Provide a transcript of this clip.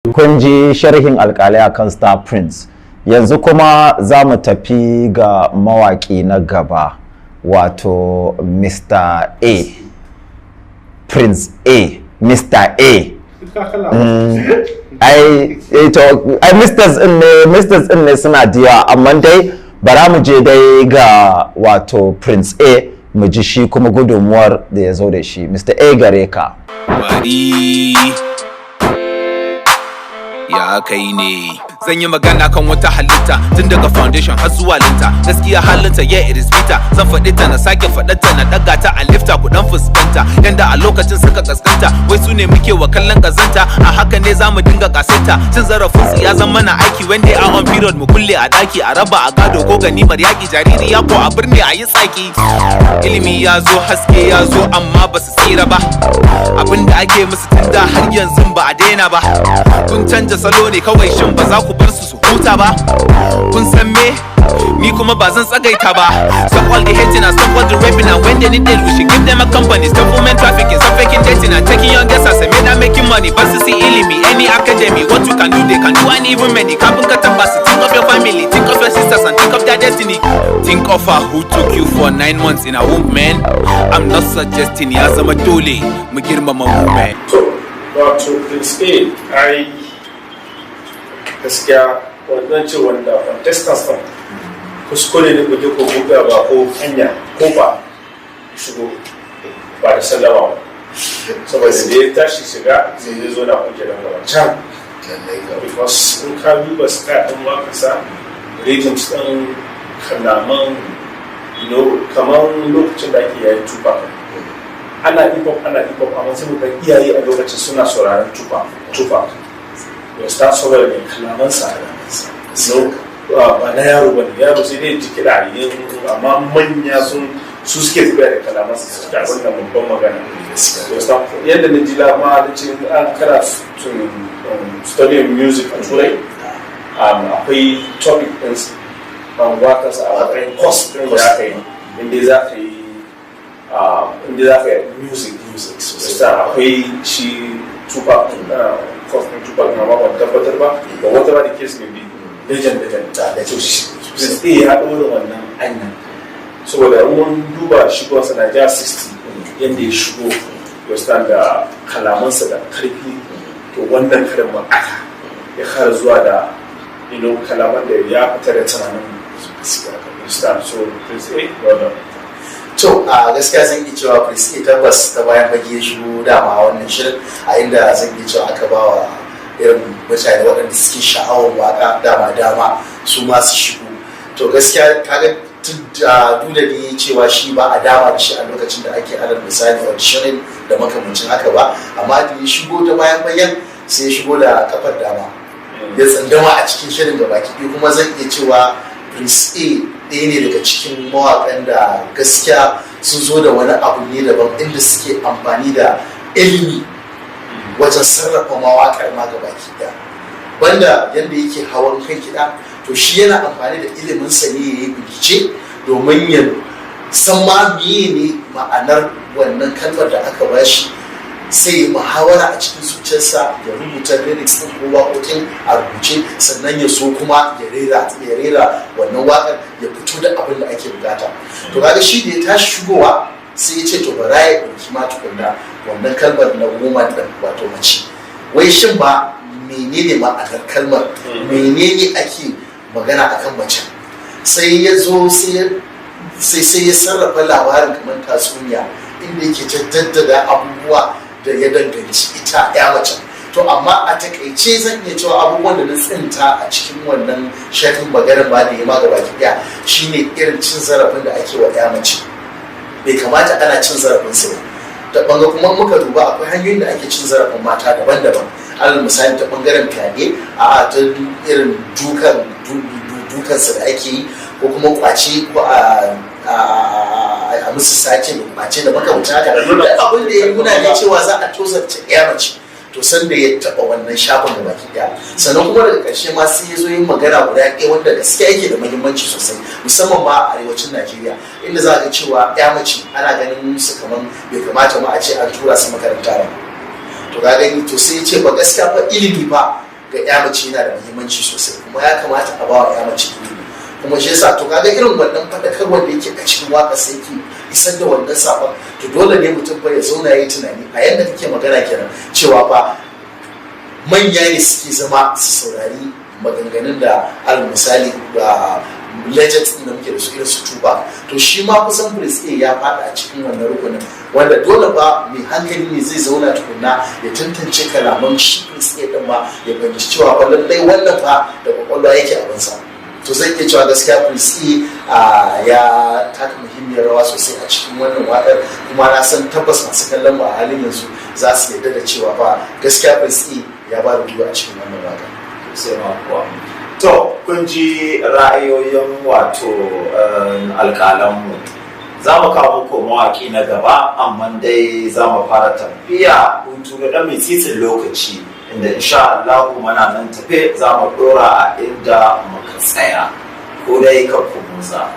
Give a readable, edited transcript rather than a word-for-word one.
Kun ji sharhin alkalai akan Star Prince. Yanzu kuma za mu tafi ga mawaki na gaba, wato Mr. A. Prince A. Mr. A. Ai Misters din ne suna diya, amma dai bara mu je dai ga wato Prince A mu ji shi kuma gudunmuwar da ya zo da shi. Mr. A gare ka. Ya kai ne zan yi magana kan wata halitta tun daga foundation har zuwa linta. Gaskiya halinta it is bitter. Zan faɗi ta na sake faɗata na ɗaga ta a lifta ku dan fuskanta yanda a lokacin suka kaskanta wai su ne muke wa kallon kazanta. A haka ne za mu dinga kasaita cin zarafin su ya zama mana aiki when they are on period mu kulle a daki a raba a gado ko ganimar yaki jariri ya ko a birni a yi tsaki. Ilimi ya zo haske ya zo amma ba su tsira ba, abinda ake musu tun da har yanzu ba a daina ba. Kun canja salo ne kawai, shin ba za ku bar su huta ba? Kun san me? Ni kuma ba zan tsagaita ba. Stop all the hating and stop all the raping, and when they need it we should give them a company. Stop women trafficking, stop faking dating and taking young girls as a man and making money. But to see ilimi, any academy, what you can do they can do, and even many. Kapun katambasi, think of your family, think of your sisters and think of their destiny. Think of her who took you for 9 months in a womb, man. I'm not suggesting ya zama dole mu girmama woman. Wato Prince A, gaskiya wannan ce wanda contestants ɗin kuskure ne kuje ko buga ba ko hanya ko ba shigo ba da sallama ba, saboda da ya tashi shiga sai ya zo na kuke da gaba can because in ka duba style ɗin waƙasa rhythms ɗin kalaman kamar lokacin da ake yayin tupac ana hip hop amma sai mutan iyaye a lokacin suna sauraron tupac ya sta saboda mai kalamansa ba na yaro ba ne, yaro sai dai jiki da amma manya su suke tafiya da kalamansa su ga wannan babban magana. Yadda na ji lama da ce an kara studying music a turai, akwai topic ɗin wakansa a matsayin course ɗin da aka yi inda za ka yi music akwai shi tupac course ɗin tupac na ba tabbatar ba wata ba da case ne bi legend da to shi Prince A ya ɗora wannan anyan, saboda mun duba shigowarsa na ja 60 yadda ya shigo ya da kalamansa da karfi, to wannan karin aka ya kara zuwa da kalaman da ya fita da tunanin so Prince A well to a gaskiya zan iya cewa Prince A tabbas ta bayan fage ya shigo dama wannan shirin, a inda zan iya cewa aka ba wa irin mutane waɗanda suke sha'awar waka dama su ma su shigo. To gaskiya kaga duk da ni cewa shi ba a dama da shi a lokacin da ake alal misali auditioning da makamancin haka ba, amma da ya shigo ta bayan fagen sai ya shigo da kafar dama ya tsandama a cikin shirin da baki ɗaya. Kuma zan iya cewa Prince A ɗaya ne daga cikin mawaƙan da gaskiya sun zo da wani abu ne daban, inda suke amfani da ilimi wajen sarrafa mawaƙar ma gabaki ɗaya. Banda yadda yake hawan kan kiɗa, to shi yana amfani da iliminsa ne ya yi bincike domin ya san ma meye ne ma'anar wannan kalmar da aka bashi, sai ya muhawara a cikin zuciyarsa ya rubuta lyrics ɗin ko waƙoƙin a rubuce, sannan ya so kuma ya rera wannan waƙar ya fito da abin da ake bukata. To kaga shi da ya tashi shigowa sai ya ce to bara ya ɗauki ma tukunna wannan kalmar na goma ɗin wato mace, wai shin ba menene ma'anar kalmar, menene ake magana akan mace. Sai ya zo sai ya sarrafa labarin kamar tatsuniya inda yake jaddada abubuwa da ya danganci ita ya mace. To amma a takaice zan iya cewa abubuwan da na tsinta a cikin wannan shafin maganar ba da ya ma gaba ɗaya shine irin cin zarafin da ake wa ya mace. Bai kamata ana cin zarafin su ba. Ta banga kuma muka duba akwai hanyoyin da ake cin zarafin mata daban-daban, alal misali ta bangaren fyaɗe, a ta irin dukansa da ake yi, ko kuma kwace ko a musu sace da kwace da makamacin haka, da abin da ya nuna ne cewa za a tozarta ya mace. To san da ya taɓa wannan shafin da baki ɗaya, sannan kuma daga ƙarshe ma sai ya zo yin magana guda ɗaya wanda gaskiya yake da muhimmanci sosai, musamman ma a arewacin Najeriya, inda za a ga cewa ya mace ana ganin su kamar bai kamata ma a ce an tura su makaranta ba. To ga gani to sai ya ce ba gaskiya fa ilimi ba ga ya mace yana da muhimmanci sosai, kuma ya kamata a bawa ya mace ilimi. Kuma shi yasa to kaga irin wannan faɗakarwar da yake a cikin waƙa sai yake isar da wannan sabon, to dole ne mutum fa ya zauna ya yi tunani a yadda kake magana kenan cewa fa manya ne suke zama su saurari maganganun da al misali da legends din da muke da su irin su tuba, to shi ma kusan Prince A ya fada a cikin wannan rukunin, wanda dole ba mai hankali ne zai zauna tukunna ya tantance kalaman shi Prince A din ma ya fahimci cewa ba lallai wannan fa da kwakwalwa yake abinsa. To zan iya cewa gaskiya Prince A ya taka muhimmiyar rawa sosai a cikin wannan waƙar, kuma na san tabbas masu kallon mu a halin yanzu za su yarda da cewa fa gaskiya Prince A ya ba da duwa a cikin wannan waƙar. Sai ma kuwa. To kun ji ra'ayoyin wato alƙalanmu. Za mu kawo muku mawaƙi na gaba, amma dai za mu fara tafiya hutu da ɗan mitsitsin lokaci, inda insha Allah muna nan tafe za mu ɗora a inda muka tsaya, ko dai ka kumuza.